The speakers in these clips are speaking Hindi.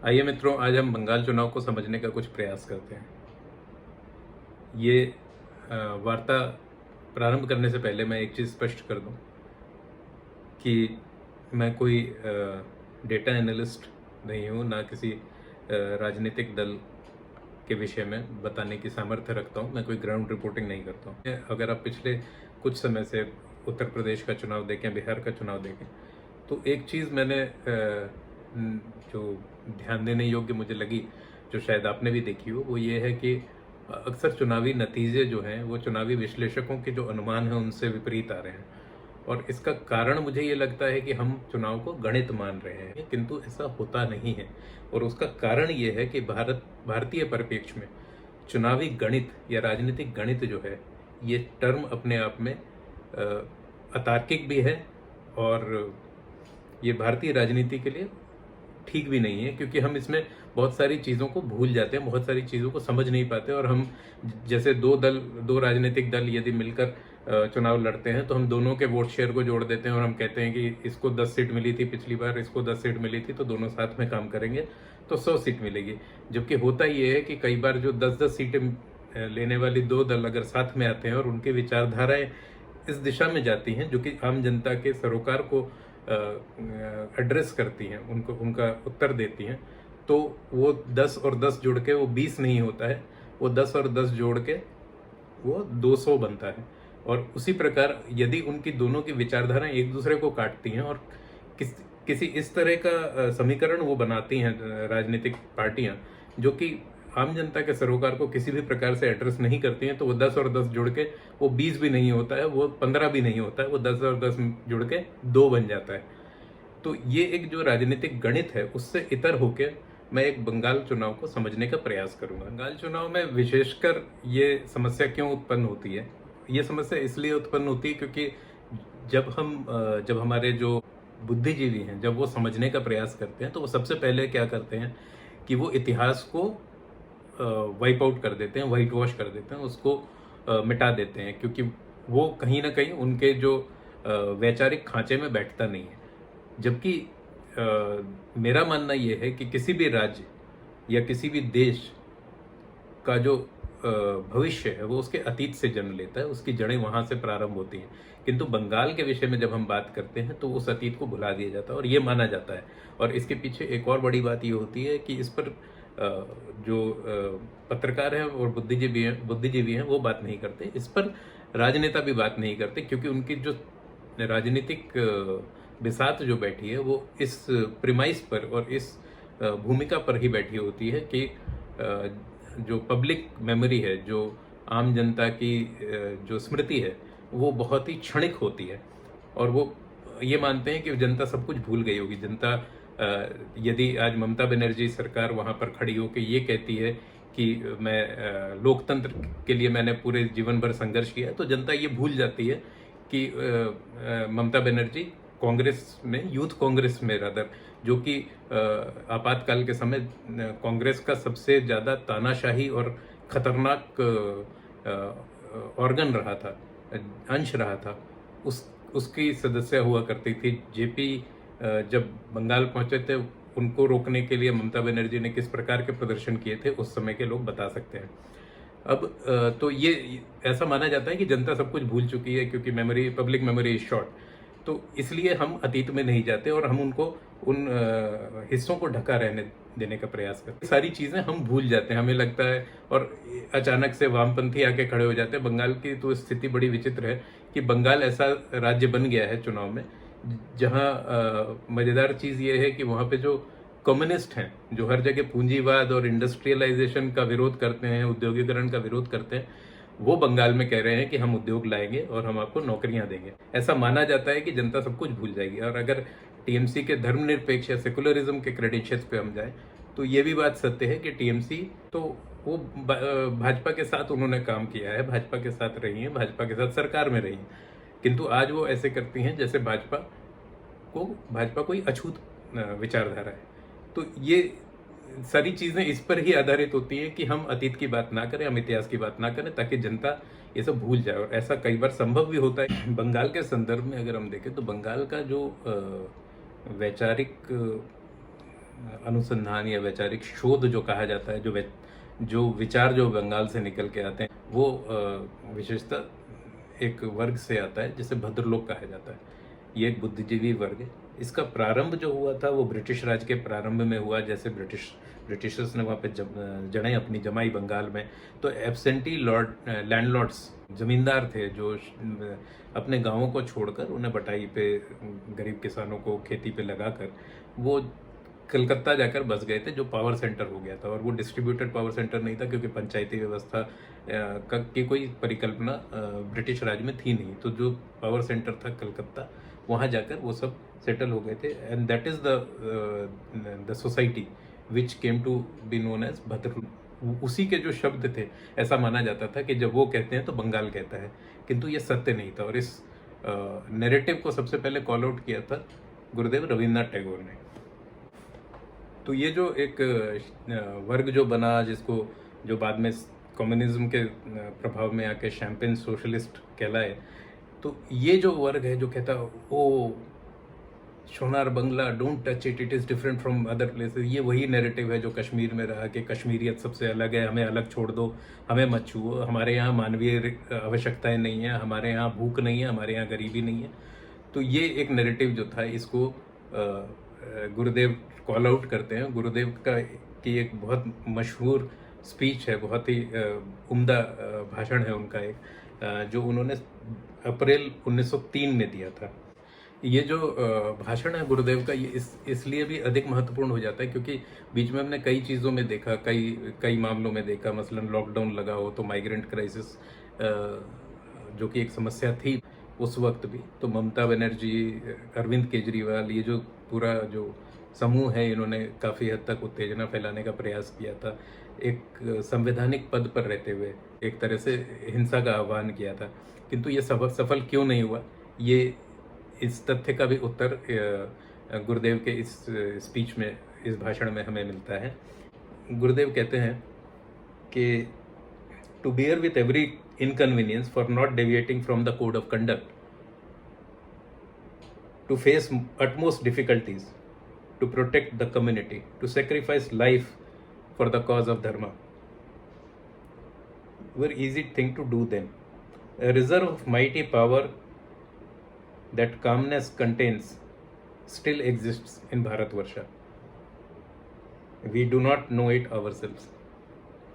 आइए मित्रों, आज हम बंगाल चुनाव को समझने का कुछ प्रयास करते हैं। ये वार्ता प्रारंभ करने से पहले मैं एक चीज़ स्पष्ट कर दूं कि मैं कोई डेटा एनालिस्ट नहीं हूं, ना किसी राजनीतिक दल के विषय में बताने की सामर्थ्य रखता हूं। मैं कोई ग्राउंड रिपोर्टिंग नहीं करता हूं। अगर आप पिछले कुछ समय से उत्तर प्रदेश का चुनाव देखें, बिहार का चुनाव देखें, तो एक चीज़ मैंने जो ध्यान देने योग्य मुझे लगी, जो शायद आपने भी देखी हो, वो ये है कि अक्सर चुनावी नतीजे जो हैं वो चुनावी विश्लेषकों के जो अनुमान हैं उनसे विपरीत आ रहे हैं। और इसका कारण मुझे ये लगता है कि हम चुनाव को गणित मान रहे हैं, किंतु ऐसा होता नहीं है। और उसका कारण ये है कि भारतीय परिप्रेक्ष्य में चुनावी गणित या राजनीतिक गणित जो है, ये टर्म अपने आप में अतार्किक भी है और ये भारतीय राजनीति के लिए ठीक भी नहीं है, क्योंकि हम इसमें बहुत सारी चीज़ों को भूल जाते हैं, बहुत सारी चीज़ों को समझ नहीं पाते। और हम जैसे दो राजनीतिक दल यदि मिलकर चुनाव लड़ते हैं तो हम दोनों के वोट शेयर को जोड़ देते हैं और हम कहते हैं कि इसको 10 सीट मिली थी पिछली बार, इसको 10 सीट मिली थी, तो दोनों साथ में काम करेंगे तो 100 सीट मिलेगी। जबकि होता ये है कि कई बार जो 10-10 सीटें लेने वाली दो दल अगर साथ में आते हैं और उनकी विचारधाराएं इस दिशा में जाती हैं जो कि आम जनता के सरोकार को एड्रेस करती हैं, उनको उनका उत्तर देती हैं, तो वो 10 और 10 जुड़ के वो 20 नहीं होता है, वो 10 और 10 जोड़ के वो 200 बनता है। और उसी प्रकार यदि उनकी दोनों की विचारधाराएं एक दूसरे को काटती हैं और किसी इस तरह का समीकरण वो बनाती हैं राजनीतिक पार्टियां, जो कि आम जनता के सरोकार को किसी भी प्रकार से एड्रेस नहीं करती हैं, तो वो 10 और 10 जुड़ के वो 20 भी नहीं होता है, वो 15 भी नहीं होता है, वो 10 और 10 जुड़ के 2 बन जाता है। तो ये एक जो राजनीतिक गणित है उससे इतर होकर मैं एक बंगाल चुनाव को समझने का प्रयास करूंगा। बंगाल चुनाव में विशेषकर ये समस्या क्यों उत्पन्न होती है? ये समस्या इसलिए उत्पन्न होती है क्योंकि जब हमारे जो बुद्धिजीवी हैं, जब वो समझने का प्रयास करते हैं, तो वो सबसे पहले क्या करते हैं कि वो इतिहास को वाइप आउट कर देते हैं, वाइट वॉश कर देते हैं, उसको मिटा देते हैं, क्योंकि वो कहीं ना कहीं उनके जो वैचारिक खांचे में बैठता नहीं है। जबकि मेरा मानना यह है कि किसी भी राज्य या किसी भी देश का जो भविष्य है वो उसके अतीत से जन्म लेता है, उसकी जड़ें वहाँ से प्रारंभ होती हैं। किंतु बंगाल के विषय में जब हम बात करते हैं तो उस अतीत को भुला दिया जाता है और ये माना जाता है। और इसके पीछे एक और बड़ी बात ये होती है कि इस पर जो पत्रकार हैं और बुद्धिजीवी हैं वो बात नहीं करते, इस पर राजनेता भी बात नहीं करते, क्योंकि उनकी जो राजनीतिक बिसात जो बैठी है वो इस प्रिमाइस पर और इस भूमिका पर ही बैठी होती है कि जो पब्लिक मेमोरी है, जो आम जनता की जो स्मृति है, वो बहुत ही क्षणिक होती है। और वो ये मानते हैं कि जनता सब कुछ भूल गई होगी। जनता यदि आज ममता बनर्जी सरकार वहाँ पर खड़ी होकर ये कहती है कि मैं लोकतंत्र के लिए मैंने पूरे जीवन भर संघर्ष किया, तो जनता ये भूल जाती है कि ममता बनर्जी कांग्रेस में, यूथ कांग्रेस में रादर, जो कि आपातकाल के समय कांग्रेस का सबसे ज़्यादा तानाशाही और खतरनाक ऑर्गन रहा था, अंश रहा था, उसकी सदस्य हुआ करती थी। जेपी जब बंगाल पहुंचे थे, उनको रोकने के लिए ममता बनर्जी ने किस प्रकार के प्रदर्शन किए थे उस समय के लोग बता सकते हैं। अब तो ये ऐसा माना जाता है कि जनता सब कुछ भूल चुकी है, क्योंकि पब्लिक मेमोरी इज शॉर्ट, तो इसलिए हम अतीत में नहीं जाते और हम उनको उन हिस्सों को ढका रहने देने का प्रयास करते हैं। सारी चीज़ें हम भूल जाते हैं, हमें लगता है, और अचानक से वामपंथी आके खड़े हो जाते हैं। बंगाल की तो स्थिति बड़ी विचित्र है कि बंगाल ऐसा राज्य बन गया है चुनाव में, जहाँ मज़ेदार चीज़ ये है कि वहाँ पे जो कम्युनिस्ट हैं, जो हर जगह पूंजीवाद और इंडस्ट्रियलाइजेशन का विरोध करते हैं, उद्योगीकरण का विरोध करते हैं, वो बंगाल में कह रहे हैं कि हम उद्योग लाएंगे और हम आपको नौकरियां देंगे। ऐसा माना जाता है कि जनता सब कुछ भूल जाएगी। और अगर टीएमसी के धर्मनिरपेक्ष या सेकुलरिज्म के क्रेडेंशियल्स पे हम जाएं, तो ये भी बात सत्य है कि टीएमसी तो वो भाजपा के साथ उन्होंने काम किया है, भाजपा के साथ रही है, भाजपा के साथ सरकार में रही है, किंतु आज वो ऐसे करती हैं जैसे भाजपा कोई अछूत विचारधारा है। तो ये सारी चीज़ें इस पर ही आधारित होती हैं कि हम अतीत की बात ना करें, हम इतिहास की बात ना करें, ताकि जनता ये सब भूल जाए। और ऐसा कई बार संभव भी होता है। बंगाल के संदर्भ में अगर हम देखें तो बंगाल का जो वैचारिक अनुसंधान या वैचारिक शोध जो कहा जाता है, जो विचार जो बंगाल से निकल के आते हैं, वो विशेषतः एक वर्ग से आता है जिसे भद्रलोक कहा जाता है। ये एक बुद्धिजीवी वर्ग है। इसका प्रारंभ जो हुआ था वो ब्रिटिश राज के प्रारंभ में हुआ। जैसे ब्रिटिशर्स ने वहाँ पे जड़ें अपनी जमाई बंगाल में, तो एब्सेंटी लैंडलॉर्ड्स, जमींदार थे जो अपने गांवों को छोड़कर उन्हें बटाई पे गरीब किसानों को खेती पे लगाकर वो कलकत्ता जाकर बस गए थे, जो पावर सेंटर हो गया था। और वो डिस्ट्रीब्यूटेड पावर सेंटर नहीं था, क्योंकि पंचायती व्यवस्था की कोई परिकल्पना ब्रिटिश राज में थी नहीं। तो जो पावर सेंटर था कलकत्ता, वहाँ जाकर वो सब सेटल हो गए थे। And that is the society which came to be known as bhadralok. उसी के जो शब्द थे, ऐसा माना जाता था कि जब वो कहते हैं तो बंगाल कहता है, किंतु ये सत्य नहीं था। और इस नैरेटिव को सबसे पहले कॉल आउट किया था गुरुदेव रविन्द्रनाथ टैगोर ने। तो ये जो एक वर्ग जो बना, जिसको जो बाद में कम्युनिज्म के प्रभाव में आके शैम्पेन सोशलिस्ट कहलाए, तो ये जो वर्ग है जो कहता ओ Sonar Bangla, don't touch it, it is different from other places, ये वही नैरेटिव है जो कश्मीर में रहा कि कश्मीरियत सबसे अलग है, हमें अलग छोड़ दो, हमें मत छुओ, हमारे यहाँ मानवीय आवश्यकताएं नहीं है, हमारे यहाँ भूख नहीं है, हमारे यहाँ गरीबी नहीं है। तो ये एक नैरेटिव जो था, इसको गुरुदेव कॉल आउट करते हैं। गुरुदेव की एक बहुत मशहूर स्पीच है, बहुत ही उम्दा भाषण है उनका एक, जो उन्होंने अप्रैल 1903 में दिया था। ये जो भाषण है गुरुदेव का, ये इसलिए भी अधिक महत्वपूर्ण हो जाता है क्योंकि बीच में हमने कई चीज़ों में देखा, कई मामलों में देखा, मसलन लॉकडाउन लगा हो तो माइग्रेंट क्राइसिस जो कि एक समस्या थी उस वक्त भी, तो ममता बनर्जी, अरविंद केजरीवाल, ये जो पूरा जो समूह है, इन्होंने काफ़ी हद तक उत्तेजना फैलाने का प्रयास किया था। एक संवैधानिक पद पर रहते हुए एक तरह से हिंसा का आह्वान किया था, किंतु ये सफल क्यों नहीं हुआ, ये इस तथ्य का भी उत्तर गुरुदेव के इस स्पीच में, इस भाषण में हमें मिलता है। गुरुदेव कहते हैं कि to bear with every inconvenience for not deviating from the code of conduct, to face utmost difficulties, to protect the community, to sacrifice life for the cause of dharma were easy thing to do then. A reserve of mighty power that calmness contains still exists in Bharatvarsha. We do not know it ourselves.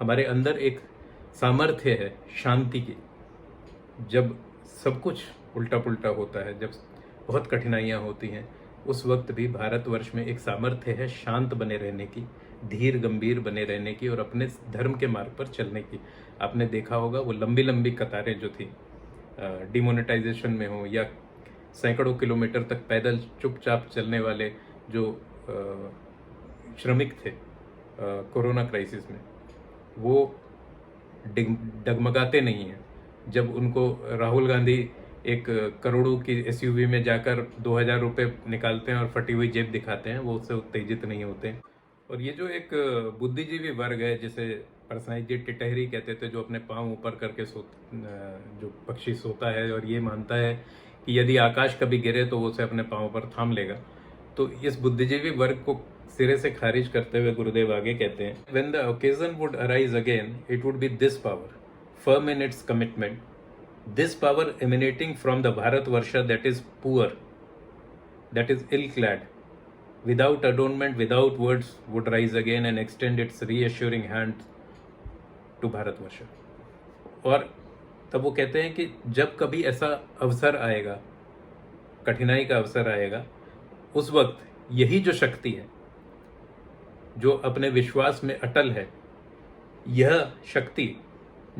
हमारे अंदर एक सामर्थ्य है शांति की। जब सब कुछ उल्टा पुल्टा होता है, जब बहुत कठिनाइयाँ होती हैं, उस वक्त भी भारतवर्ष में एक सामर्थ्य है शांत बने रहने की, धीर गंभीर बने रहने की और अपने धर्म के मार्ग पर चलने की। आपने देखा होगा वो लंबी लंबी कतारें जो थी डिमोनेटाइजेशन में हो, या सैकड़ों किलोमीटर तक पैदल चुपचाप चलने वाले जो श्रमिक थे कोरोना क्राइसिस में, वो डगमगाते नहीं हैं। जब उनको राहुल गांधी एक करोड़ों की एसयूवी में जाकर 2000 रुपये निकालते हैं और फटी हुई जेब दिखाते हैं, वो उससे उत्तेजित नहीं होते। और ये जो एक बुद्धिजीवी वर्ग है, जिसे परसाई जी टिटहरी कहते थे, जो अपने पाँव ऊपर करके जो पक्षी सोता है और ये मानता है कि यदि आकाश कभी गिरे तो वो उसे अपने पाँव पर थाम लेगा, तो इस बुद्धिजीवी वर्ग को सिरे से खारिज करते हुए गुरुदेव आगे कहते हैं, When the occasion would arise again, it would be this power, firm in its commitment, this power emanating from the Bharatvarsha that is poor, that is ill-clad, without adornment, without words, would rise again and extend its reassuring hand to Bharatvarsha. और तब वो कहते हैं कि जब कभी ऐसा अवसर आएगा, कठिनाई का अवसर आएगा, उस वक्त यही जो शक्ति है, जो अपने विश्वास में अटल है, यह शक्ति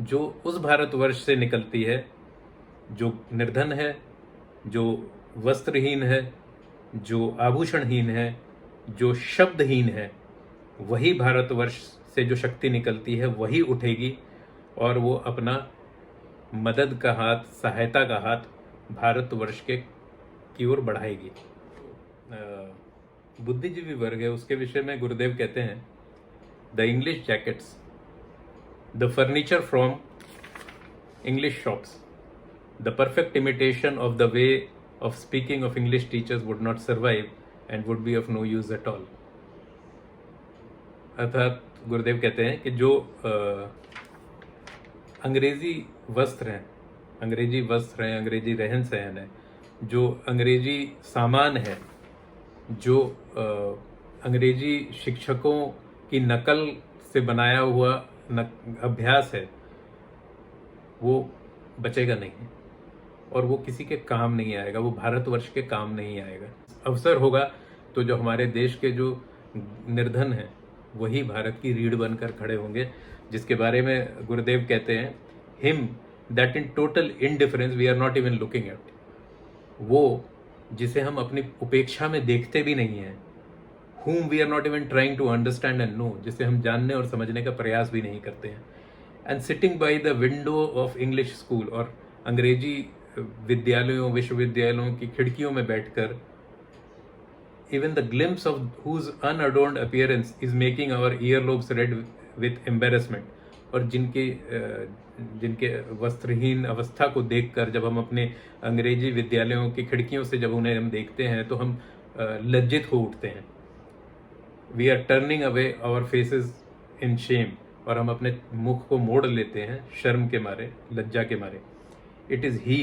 जो उस भारतवर्ष से निकलती है जो निर्धन है, जो वस्त्रहीन है, जो आभूषणहीन है, जो शब्दहीन है, वही भारतवर्ष से जो शक्ति निकलती है वही उठेगी और वो अपना मदद का हाथ, सहायता का हाथ भारतवर्ष की ओर बढ़ाएगी। बुद्धिजीवी वर्ग है, उसके विषय में गुरुदेव कहते हैं, the English jackets, the furniture from English shops, the perfect imitation of the way of speaking of English teachers would not survive and would be of no use at all. अर्थात गुरुदेव कहते हैं कि जो अंग्रेजी वस्त्र हैं, अंग्रेजी रहन सहन है, जो अंग्रेजी सामान है, जो अंग्रेजी शिक्षकों की नकल से बनाया हुआ अभ्यास है, वो बचेगा नहीं और वो किसी के काम नहीं आएगा, वो भारतवर्ष के काम नहीं आएगा। अवसर होगा तो जो हमारे देश के जो निर्धन हैं वही भारत की रीढ़ बनकर खड़े होंगे, जिसके बारे में गुरुदेव कहते हैं, him that in total indifference we are not even looking at, वो जिसे हम अपनी उपेक्षा में देखते भी नहीं हैं, whom we are not even trying to understand and know, जिसे हम जानने और समझने का प्रयास भी नहीं करते हैं। And sitting by the window of English school, और अंग्रेजी विद्यालयों विश्वविद्यालयों की खिड़कियों में बैठकर even the glimpse of whose unadorned appearance is making our earlobes red with embarrassment, और जिनके वस्त्रहीन अवस्था को देखकर जब हम अपने अंग्रेजी विद्यालयों की खिड़कियों से जब उन्हें हम देखते हैं तो हम लज्जित हो उठते हैं। We are turning away our faces in shame, और हम अपने मुख को मोड़ लेते हैं शर्म के मारे, लज्जा के मारे। It is he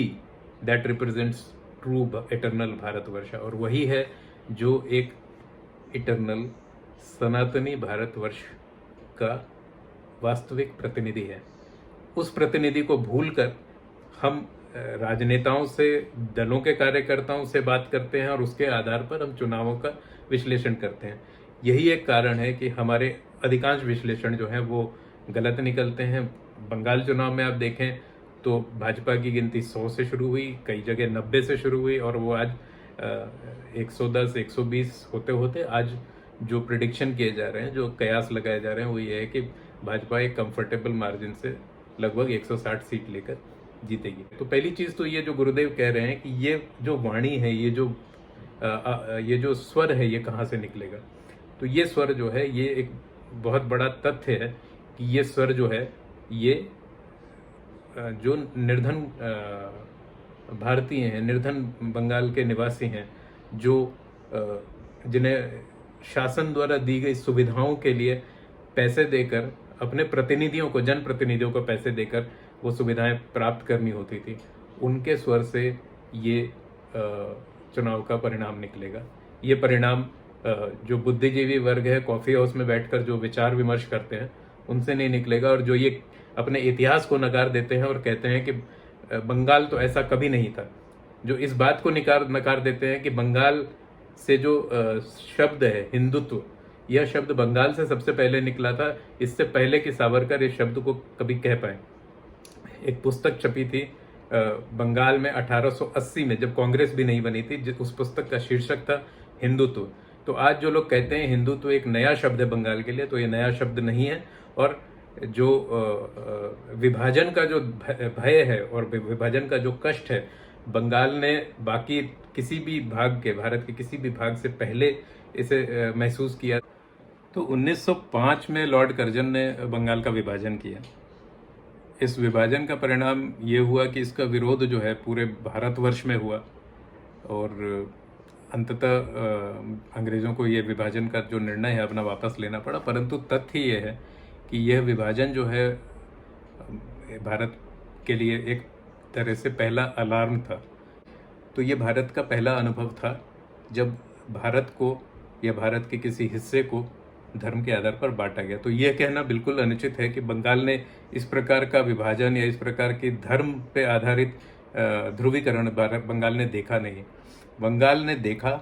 that represents true eternal Bharatvarsh, और वही है जो एक इटर्नल सनातनी भारतवर्ष का वास्तविक प्रतिनिधि है। उस प्रतिनिधि को भूलकर हम राजनेताओं से, दलों के कार्यकर्ताओं से बात करते हैं और उसके आधार पर हम चुनावों का विश्लेषण करते हैं। यही एक कारण है कि हमारे अधिकांश विश्लेषण जो हैं वो गलत निकलते हैं। बंगाल चुनाव में आप देखें तो भाजपा की गिनती 100 से शुरू हुई, कई जगह 90 से शुरू हुई, और वो आज 110 120 होते होते आज जो प्रिडिक्शन किए जा रहे हैं, जो कयास लगाए जा रहे हैं, वो ये है कि भाजपा एक कंफर्टेबल मार्जिन से लगभग 160 सीट लेकर जीतेगी। तो पहली चीज़ तो ये जो गुरुदेव कह रहे हैं कि ये जो वाणी है, ये जो स्वर है, ये कहाँ से निकलेगा। तो ये स्वर जो है, ये एक बहुत बड़ा तथ्य है कि ये स्वर जो है, ये जो निर्धन भारतीय हैं, निर्धन बंगाल के निवासी हैं, जो जिन्हें शासन द्वारा दी गई सुविधाओं के लिए पैसे देकर, अपने प्रतिनिधियों को, जनप्रतिनिधियों को पैसे देकर वो सुविधाएं प्राप्त करनी होती थी, उनके स्वर से ये चुनाव का परिणाम निकलेगा। ये परिणाम जो बुद्धिजीवी वर्ग है, कॉफ़ी हाउस में बैठकर जो विचार विमर्श करते हैं, उनसे नहीं निकलेगा। और जो ये अपने इतिहास को नकार देते हैं और कहते हैं कि बंगाल तो ऐसा कभी नहीं था, जो इस बात को नकार देते हैं कि बंगाल से जो शब्द है हिंदुत्व, यह शब्द बंगाल से सबसे पहले निकला था, इससे पहले कि सावरकर इस शब्द को कभी कह पाए। एक पुस्तक छपी थी बंगाल में 1880 में, जब कांग्रेस भी नहीं बनी थी, उस पुस्तक का शीर्षक था हिंदुत्व। तो आज जो लोग कहते हैं हिंदुत्व एक नया शब्द है बंगाल के लिए, तो ये नया शब्द नहीं है। और जो विभाजन का जो भय है और विभाजन का जो कष्ट है, बंगाल ने बाकी किसी भी भाग के, भारत के किसी भी भाग से पहले इसे महसूस किया। तो 1905 में लॉर्ड कर्जन ने बंगाल का विभाजन किया। इस विभाजन का परिणाम ये हुआ कि इसका विरोध जो है पूरे भारतवर्ष में हुआ, और अंततः अंग्रेज़ों को ये विभाजन का जो निर्णय है अपना वापस लेना पड़ा। परंतु तथ्य ये है कि यह विभाजन जो है भारत के लिए एक तरह से पहला अलार्म था। तो ये भारत का पहला अनुभव था जब भारत को या भारत के किसी हिस्से को धर्म के आधार पर बांटा गया। तो यह कहना बिल्कुल अनुचित है कि बंगाल ने इस प्रकार का विभाजन या इस प्रकार की धर्म पे आधारित ध्रुवीकरण बंगाल ने देखा नहीं। बंगाल ने देखा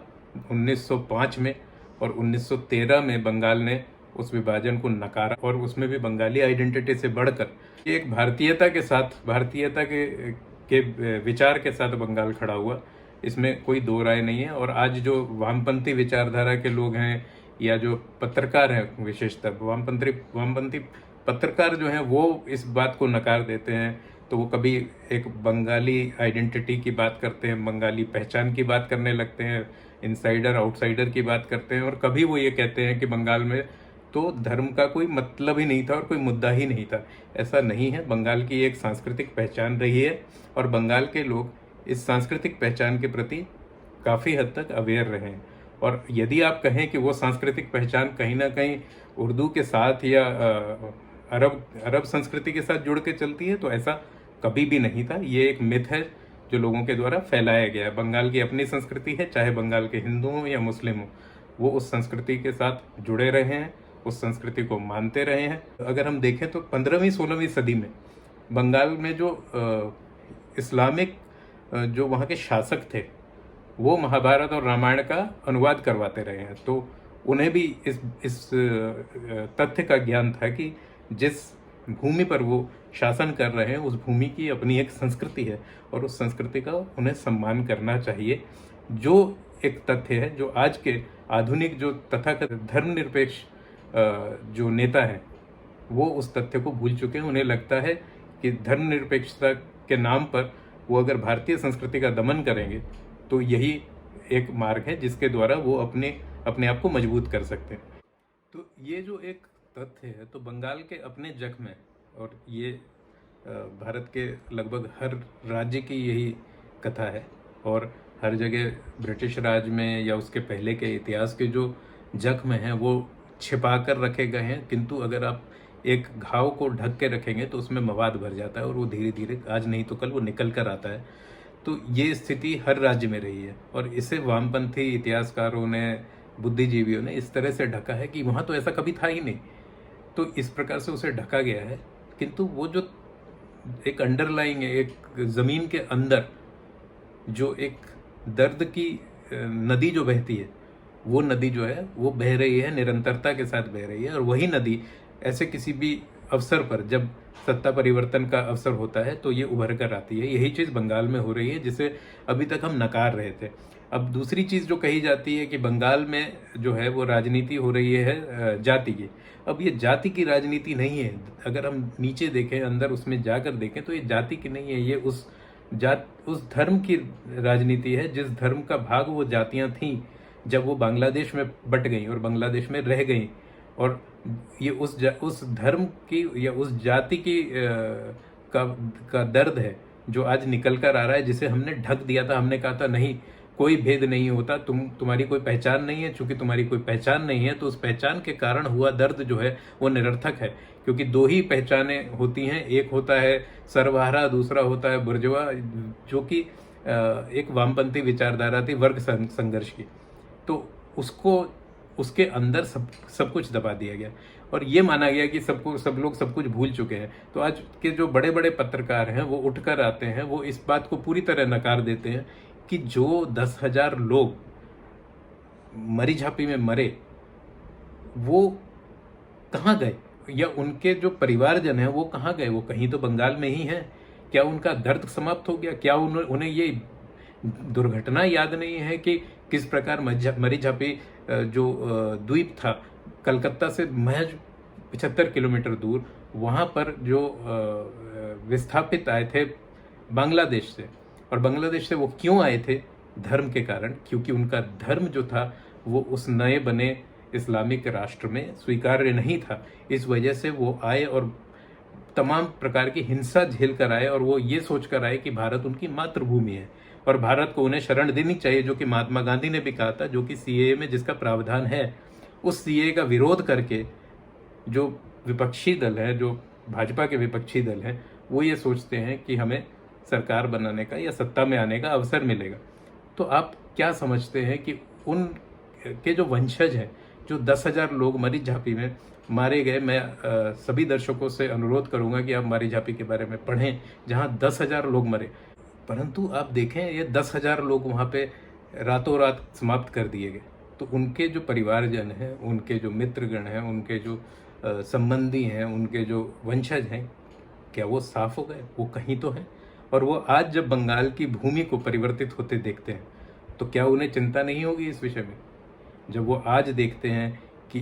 1905 में, और 1913 में बंगाल ने उस विभाजन को नकारा, और उसमें भी बंगाली आइडेंटिटी से बढ़कर एक भारतीयता के साथ, भारतीयता के विचार के साथ बंगाल खड़ा हुआ। इसमें कोई दो राय नहीं है। और आज जो वामपंथी विचारधारा के लोग हैं या जो पत्रकार हैं, विशेषतः वामपंथी पत्रकार जो हैं, वो इस बात को नकार देते हैं। तो वो कभी एक बंगाली आइडेंटिटी की बात करते हैं, बंगाली पहचान की बात करने लगते हैं, इनसाइडर आउटसाइडर की बात करते हैं, और कभी वो ये कहते हैं कि बंगाल में तो धर्म का कोई मतलब ही नहीं था और कोई मुद्दा ही नहीं था। ऐसा नहीं है। बंगाल की एक सांस्कृतिक पहचान रही है, और बंगाल के लोग इस सांस्कृतिक पहचान के प्रति काफ़ी हद तक अवेयर रहे हैं। और यदि आप कहें कि वो सांस्कृतिक पहचान कहीं ना कहीं उर्दू के साथ या अरब अरब संस्कृति के साथ जुड़ के चलती है, तो ऐसा कभी भी नहीं था। ये एक मिथ है जो लोगों के द्वारा फैलाया गया है। बंगाल की अपनी संस्कृति है, चाहे बंगाल के हिंदू हों या मुस्लिम हों, वो उस संस्कृति के साथ जुड़े रहे हैं, उस संस्कृति को मानते रहे हैं। अगर हम देखें तो 15वीं-16वीं सदी में बंगाल में जो इस्लामिक जो वहाँ के शासक थे, वो महाभारत और रामायण का अनुवाद करवाते रहे हैं। तो उन्हें भी इस तथ्य का ज्ञान था कि जिस भूमि पर वो शासन कर रहे हैं उस भूमि की अपनी एक संस्कृति है और उस संस्कृति का उन्हें सम्मान करना चाहिए। जो एक तथ्य है जो आज के आधुनिक जो तथाकथित धर्मनिरपेक्ष जो नेता हैं वो उस तथ्य को भूल चुके हैं। उन्हें लगता है कि धर्मनिरपेक्षता के नाम पर वो अगर भारतीय संस्कृति का दमन करेंगे तो यही एक मार्ग है जिसके द्वारा वो अपने आप को मजबूत कर सकते हैं। तो ये जो एक तथ्य है तो बंगाल के अपने जख्म है और ये भारत के लगभग हर राज्य की यही कथा है और हर जगह ब्रिटिश राज में या उसके पहले के इतिहास के जो जख्म हैं वो छिपा कर रखे गए हैं, किंतु अगर आप एक घाव को ढक के रखेंगे तो उसमें मवाद भर जाता है और वो धीरे धीरे आज नहीं तो कल वो निकल कर आता है। तो ये स्थिति हर राज्य में रही है और इसे वामपंथी इतिहासकारों ने, बुद्धिजीवियों ने इस तरह से ढका है कि वहाँ तो ऐसा कभी था ही नहीं, तो इस प्रकार से उसे ढका गया है। किंतु वो जो एक अंडरलाइंग है, एक ज़मीन के अंदर जो एक दर्द की नदी जो बहती है, वो नदी जो है वो बह रही है, निरंतरता के साथ बह रही है। और वही नदी ऐसे किसी भी अवसर पर जब सत्ता परिवर्तन का अवसर होता है तो ये उभर कर आती है। यही चीज़ बंगाल में हो रही है जिसे अभी तक हम नकार रहे थे। अब दूसरी चीज़ जो कही जाती है कि बंगाल में जो है वो राजनीति हो रही है जाति की। अब ये जाति की राजनीति नहीं है। अगर हम नीचे देखें, अंदर उसमें जाकर देखें तो ये जाति की नहीं है, ये उस धर्म की राजनीति है जिस धर्म का भाग वो जातियां थीं जब वो बांग्लादेश में बट गई और बांग्लादेश में रह गई। और ये उस धर्म की या उस जाति की का दर्द है जो आज निकल कर आ रहा है, जिसे हमने ढक दिया था। हमने कहा था नहीं, कोई भेद नहीं होता, तुम्हारी कोई पहचान नहीं है। चूंकि तुम्हारी कोई पहचान नहीं है तो उस पहचान के कारण हुआ दर्द जो है वो निरर्थक है, क्योंकि दो ही पहचानें होती हैं। एक होता है सर्वहारा, दूसरा होता है बुर्जुआ, जो कि एक वामपंथी विचारधारा थी वर्ग संघर्ष की। तो उसके अंदर सब कुछ दबा दिया गया और ये माना गया कि सब लोग सब कुछ भूल चुके हैं। तो आज के जो बड़े बड़े पत्रकार हैं वो उठकर आते हैं, वो इस बात को पूरी तरह नकार देते हैं कि जो 10,000 लोग मरी झापी में मरे वो कहाँ गए, या उनके जो परिवारजन हैं वो कहाँ गए। वो कहीं तो बंगाल में ही हैं। क्या उनका दर्द समाप्त हो गया? क्या उन्हें ये दुर्घटना याद नहीं है कि किस प्रकार मरी झापी जो द्वीप था कलकत्ता से महज 75 किलोमीटर दूर, वहाँ पर जो विस्थापित आए थे बांग्लादेश से, और बांग्लादेश से वो क्यों आए थे? धर्म के कारण, क्योंकि उनका धर्म जो था वो उस नए बने इस्लामिक राष्ट्र में स्वीकार्य नहीं था। इस वजह से वो आए और तमाम प्रकार की हिंसा झेल कर आए और वो ये सोच कर आए कि भारत उनकी मातृभूमि है और भारत को उन्हें शरण देनी चाहिए, जो कि महात्मा गांधी ने भी कहा था, जो कि सीएए में जिसका प्रावधान है। उस सीएए का विरोध करके जो विपक्षी दल है, जो भाजपा के विपक्षी दल हैं, वो ये सोचते हैं कि हमें सरकार बनाने का या सत्ता में आने का अवसर मिलेगा। तो आप क्या समझते हैं कि उन के जो वंशज हैं, जो 10,000 लोग मरी झापी में मारे गए, मैं सभी दर्शकों से अनुरोध करूंगा कि आप मरी झापी के बारे में पढ़ें, जहां 10,000 लोग मरे। परंतु आप देखें ये 10,000 लोग वहाँ पे रातों रात समाप्त कर दिए गए। तो उनके जो परिवारजन हैं, उनके जो मित्रगण हैं, उनके जो संबंधी हैं, उनके जो वंशज हैं, क्या वो साफ हो गए? वो कहीं तो हैं। और वो आज जब बंगाल की भूमि को परिवर्तित होते देखते हैं तो क्या उन्हें चिंता नहीं होगी इस विषय में? जब वो आज देखते हैं कि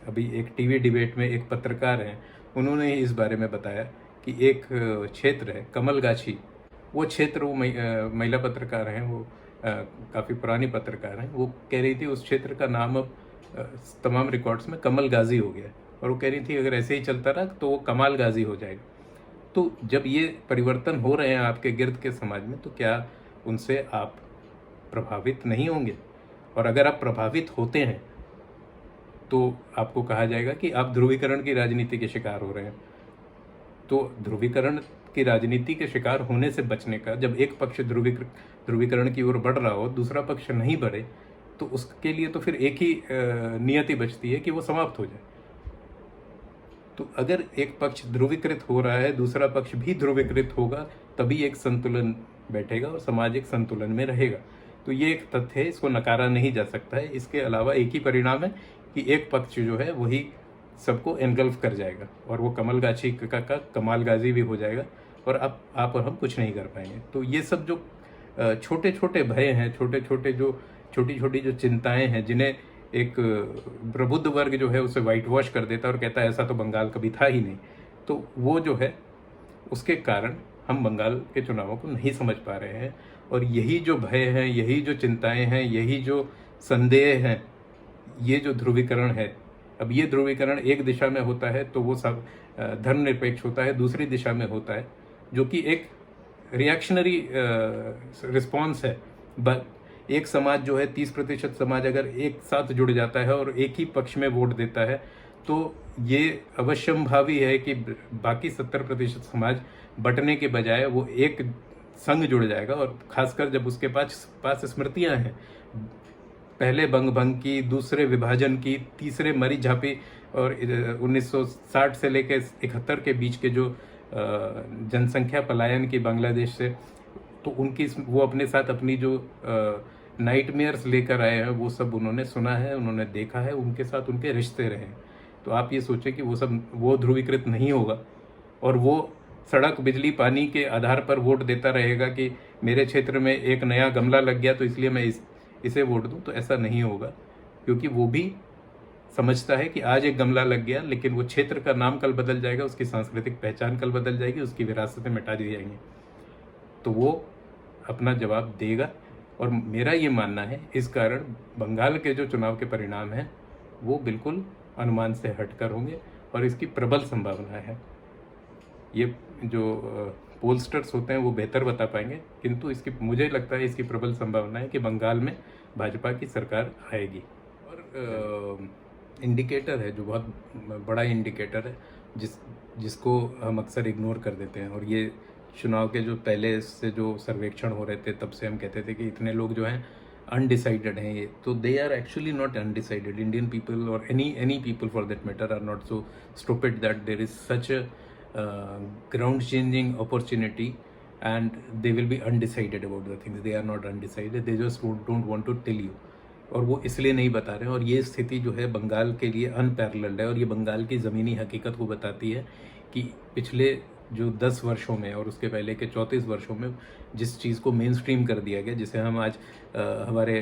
अभी एक टीवी डिबेट में एक पत्रकार हैं, उन्होंने इस बारे में बताया कि एक क्षेत्र है कमलगाछी, वो क्षेत्र, वो महिला पत्रकार हैं, वो काफ़ी पुरानी पत्रकार हैं, वो कह रही थी उस क्षेत्र का नाम अब तमाम रिकॉर्ड्स में कमल गाजी हो गया, और वो कह रही थी अगर ऐसे ही चलता रहा तो वो कमाल गाजी हो जाएगा। तो जब ये परिवर्तन हो रहे हैं आपके गिर्द के समाज में, तो क्या उनसे आप प्रभावित नहीं होंगे? और अगर आप प्रभावित होते हैं तो आपको कहा जाएगा कि आप ध्रुवीकरण की राजनीति के शिकार हो रहे हैं। तो ध्रुवीकरण की राजनीति के शिकार होने से बचने का, जब एक पक्ष ध्रुवीकरण की ओर बढ़ रहा हो, दूसरा पक्ष नहीं बढ़े, तो उसके लिए तो फिर एक ही नियति बचती है कि वो समाप्त हो जाए। तो अगर एक पक्ष ध्रुवीकृत हो रहा है, दूसरा पक्ष भी ध्रुवीकृत होगा, तभी एक संतुलन बैठेगा और समाज एक संतुलन में रहेगा। तो ये एक तथ्य है, इसको नकारा नहीं जा सकता है। इसके अलावा एक ही परिणाम है कि एक पक्ष जो है वही सबको एनगल्फ कर जाएगा और वो कमलगाछी का कमालगाजी भी हो जाएगा और आप और हम कुछ नहीं कर पाएंगे। तो ये सब जो छोटे छोटे भय हैं, छोटी छोटी जो चिंताएं हैं, जिन्हें एक प्रबुद्ध वर्ग जो है उसे वाइट वॉश कर देता है और कहता है ऐसा तो बंगाल कभी था ही नहीं, तो वो जो है उसके कारण हम बंगाल के चुनावों को नहीं समझ पा रहे हैं। और यही जो भय हैं, यही जो चिंताएं हैं, यही जो संदेह हैं, ये जो ध्रुवीकरण है, अब ये ध्रुवीकरण एक दिशा में होता है तो वो सब धर्मनिरपेक्ष होता है, दूसरी दिशा में होता है जो कि एक रिएक्शनरी रिस्पॉन्स है। एक समाज जो है 30% समाज अगर एक साथ जुड़ जाता है और एक ही पक्ष में वोट देता है तो ये अवश्यंभावी है कि बाकी 70% समाज बटने के बजाय वो एक संग जुड़ जाएगा। और खासकर जब उसके पास स्मृतियां हैं, पहले बंग भंग की, दूसरे विभाजन की, तीसरे मरी झापी और 1960 से लेकर 71 के बीच के जो जनसंख्या पलायन की बांग्लादेश से, तो उनकी वो अपने साथ अपनी जो नाइटमेयर्स लेकर आए हैं वो सब उन्होंने सुना है, उन्होंने देखा है, उनके साथ उनके रिश्ते रहे। तो आप ये सोचें कि वो ध्रुवीकृत नहीं होगा और वो सड़क, बिजली, पानी के आधार पर वोट देता रहेगा कि मेरे क्षेत्र में एक नया गमला लग गया तो इसलिए मैं इसे वोट दूं, तो ऐसा नहीं होगा। क्योंकि वो भी समझता है कि आज एक गमला लग गया, लेकिन वो क्षेत्र का नाम कल बदल जाएगा, उसकी सांस्कृतिक पहचान कल बदल जाएगी, उसकी विरासतें मिटा दी जाएंगी, तो वो अपना जवाब देगा। और मेरा ये मानना है इस कारण बंगाल के जो चुनाव के परिणाम हैं वो बिल्कुल अनुमान से हटकर होंगे और इसकी प्रबल संभावना है। ये जो पोलस्टर्स होते हैं वो बेहतर बता पाएंगे, किंतु इसकी मुझे लगता है इसकी प्रबल संभावना है कि बंगाल में भाजपा की सरकार आएगी। और इंडिकेटर है जो बहुत बड़ा इंडिकेटर है जिसको हम अक्सर इग्नोर कर देते हैं, और ये चुनाव के जो पहले से जो सर्वेक्षण हो रहे थे तब से हम कहते थे कि इतने लोग जो हैं अनडिसाइडेड हैं, ये तो they are actually not undecided. Indian people और any people for that matter are not so stupid that there is such ground changing opportunity and they will be undecided about the things. They are not undecided, they just don't want to tell you, और वो इसलिए नहीं बता रहे हैं। और ये स्थिति जो है बंगाल के लिए अनपैरेलल्ड है और ये बंगाल की ज़मीनी हकीकत को बताती है कि पिछले जो 10 वर्षों में और उसके पहले के 34 वर्षों में जिस चीज़ को मेन स्ट्रीम कर दिया गया, जिसे हम आज हमारे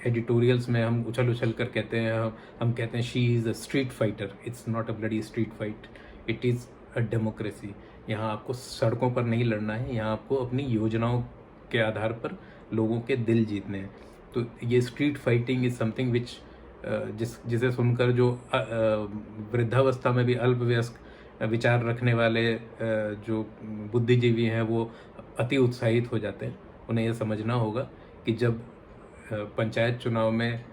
एडिटोरियल्स में हम उछल कर कहते हैं, हम कहते हैं she is a street fighter. It's not a bloody street fight, it is a democracy. यहाँ आपको सड़कों पर नहीं लड़ना है, यहाँ आपको अपनी योजनाओं के आधार पर लोगों के दिल जीतने हैं। तो ये street fighting is something which जिसे सुनकर जो वृद्धावस्था में भी अल्पवयस्क विचार रखने वाले जो बुद्धिजीवी हैं वो अति उत्साहित हो जाते हैं। उन्हें यह समझना होगा कि जब पंचायत चुनाव में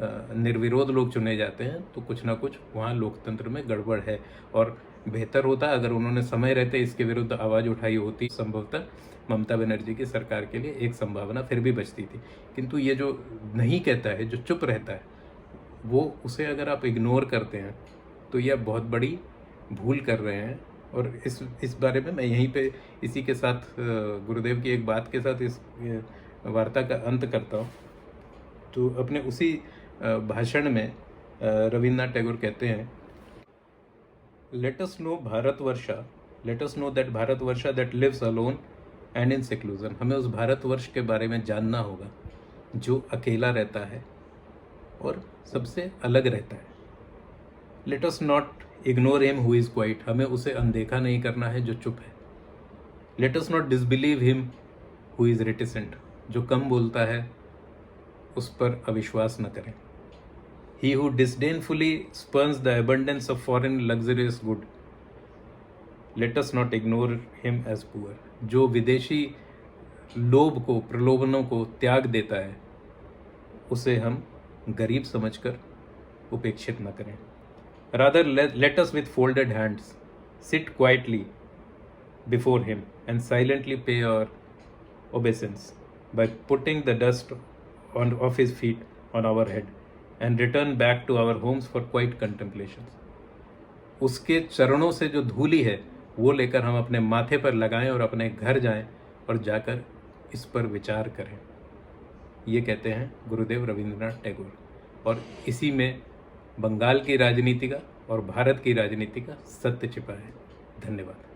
निर्विरोध लोग चुने जाते हैं तो कुछ ना कुछ वहाँ लोकतंत्र में गड़बड़ है, और बेहतर होता अगर उन्होंने समय रहते इसके विरुद्ध आवाज़ उठाई होती। संभवतः ममता बनर्जी की सरकार के लिए एक संभावना फिर भी बचती थी। किंतु ये जो नहीं कहता है, जो चुप रहता है, वो उसे अगर आप इग्नोर करते हैं तो यह बहुत बड़ी भूल कर रहे हैं। और इस बारे में मैं यहीं पे इसी के साथ गुरुदेव की एक बात के साथ इस वार्ता का अंत करता हूँ। तो अपने उसी भाषण में रविन्द्रनाथ टैगोर कहते हैं, let us know Bharatvarsha, let us know that Bharatvarsha that lives alone and in seclusion. हमें उस भारतवर्ष के बारे में जानना होगा जो अकेला रहता है और सबसे अलग रहता है। Let us not ignore him who is quiet, हमें उसे अनदेखा नहीं करना है जो चुप है। Let us not disbelieve him who is reticent, जो कम बोलता है उस पर अविश्वास न करें। He who disdainfully spurns the abundance of foreign luxurious good, let us not ignore him as poor. जो विदेशी लोभ को, प्रलोभनों को त्याग देता है उसे हम गरीब समझकर उपेक्षित न करें। Rather let us with folded hands sit quietly before him and silently पे our obeisance by putting the dust of his feet on our head and return back to our homes for quiet contemplation. उसके चरणों से जो धूली है वो लेकर हम अपने माथे पर लगाएं और अपने घर जाएं और जाकर इस पर विचार करें। ये कहते हैं गुरुदेव रविंद्रनाथ टैगोर। और इसी में बंगाल की राजनीति का और भारत की राजनीति का सत्य छिपा है। धन्यवाद।